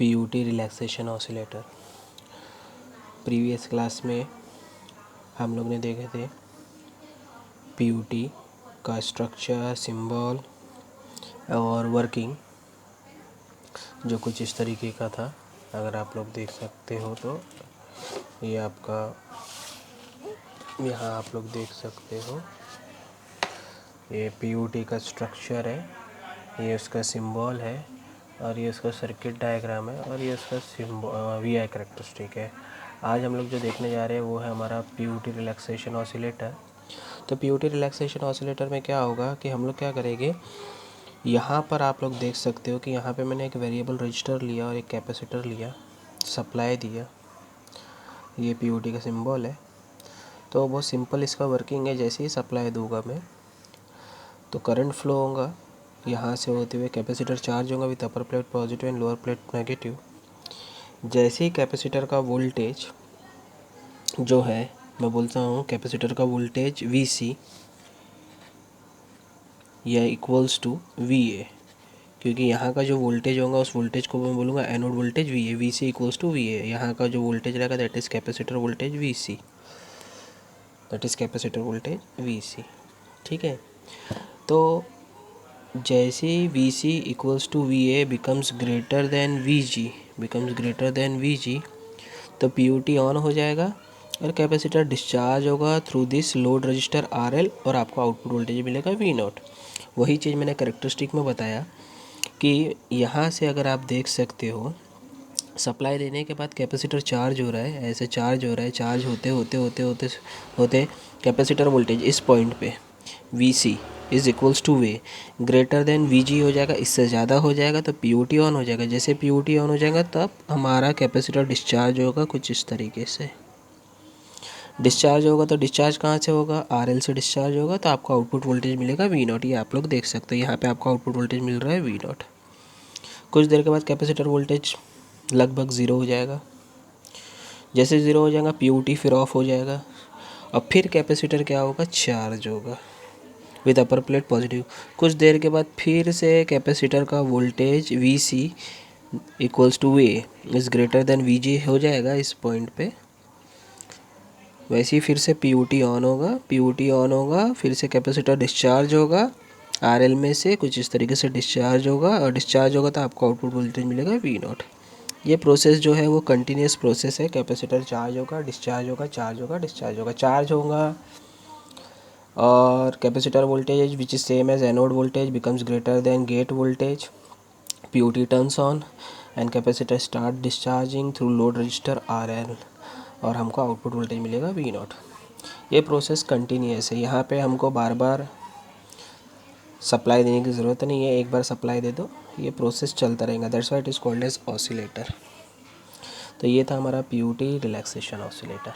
PUT relaxation oscillator. Previous class में हम लोग ने देखे थे पीयूटी का स्ट्रक्चर, सिंबल और वर्किंग, जो कुछ इस तरीके का था। अगर आप लोग देख सकते हो तो ये आपका यहाँ आप लोग देख सकते हो, ये पीयूटी का स्ट्रक्चर है, ये उसका सिंबल है और ये उसका सर्किट डायग्राम है और ये उसका वीआई कैरेक्टरिस्टिक है। आज हम लोग जो देखने जा रहे हैं वो है हमारा पीयूटी रिलैक्सेशन ऑसिलेटर। तो पीयूटी रिलैक्सेशन ऑसिलेटर में क्या होगा कि हम लोग क्या करेंगे, यहाँ पर आप लोग देख सकते हो कि यहाँ पे मैंने एक वेरिएबल रजिस्टर लिया और एक कैपेसिटर लिया, सप्लाई दिया, ये पीयूटी का सिंबल है। तो बहुत सिंपल इसका वर्किंग है। जैसे ही सप्लाई दूंगा मैं तो करंट फ्लो होगा यहाँ से होते हुए, कैपेसिटर चार्ज होगा with upper plate positive and lower plate negative. जैसे ही कैपेसिटर का वोल्टेज जो है, मैं बोलता हूँ कैपेसिटर का वोल्टेज VC या इक्वल्स टू VA, क्योंकि यहाँ का जो वोल्टेज होगा उस वोल्टेज को मैं बोलूँगा anode voltage VA। VC equals to VA, यहाँ का जो वोल्टेज रहेगा that is capacitor voltage VC, that is capacitor voltage VC। ठीक है, तो जैसे VC equals to VA becomes greater than VG, तो पीयूटी ऑन हो जाएगा और कैपेसिटर डिस्चार्ज होगा through this load resistor RL और आपको आउटपुट वोल्टेज मिलेगा V0। वही चीज़ मैंने कैरेक्टरिस्टिक में बताया कि यहाँ से अगर आप देख सकते हो, सप्लाई देने के बाद कैपेसिटर चार्ज हो रहा है, ऐसे चार्ज हो रहा है, चार्ज होते होते होते होते होते कैपेसिटर वोल्टेज इस पॉइंट पे VC is equals two way greater than VG हो जाएगा, इससे ज़्यादा हो जाएगा तो पीयूटी ऑन हो जाएगा। जैसे पीयूटी ऑन हो जाएगा तब हमारा कैपेसिटर डिस्चार्ज होगा कुछ इस तरीके से। डिस्चार्ज होगा तो डिस्चार्ज कहाँ से होगा, RL से डिस्चार्ज होगा, तो आपको आउटपुट वोल्टेज मिलेगा V0। ये आप लोग देख सकते हो, यहाँ पे आपको आउटपुट वोल्टेज मिल रहा है V0। कुछ देर के बाद कैपेसिटर वोल्टेज लगभग 0 हो जाएगा। जैसे 0 हो जाएगा पीयूटी फिर ऑफ हो जाएगा और फिर कैपेसिटर क्या होगा, चार्ज होगा विद अपर प्लेट पॉजिटिव। कुछ देर के बाद फिर से कैपेसिटर का voltage VC equals two way is greater than VG हो जाएगा इस पॉइंट पे। वैसे ही फिर से पीयूटी ऑन होगा, फिर से कैपेसिटर डिस्चार्ज होगा RL में से, कुछ इस तरीके से डिस्चार्ज होगा और डिस्चार्ज होगा तो आपको आउटपुट वोल्टेज मिलेगा V0। ये प्रोसेस जो है वो कंटिन्यूस प्रोसेस है। कैपेसिटर चार्ज होगा, डिस्चार्ज होगा, चार्ज होगा, डिस्चार्ज होगा, चार्ज होगा और capacitor voltage which is same as anode voltage becomes greater than gate voltage, PUT turns on and capacitor start discharging through load resistor RL और हमको output voltage मिलेगा V0। ये process continuous है, यहाँ पे हमको बार बार सप्लाई देने की ज़रूरत नहीं है, एक बार सप्लाई दे दो, ये प्रोसेस चलता रहेगा। That's why it is called as oscillator. तो ये था हमारा पीयूटी रिलैक्सेशन ऑसिलेटर।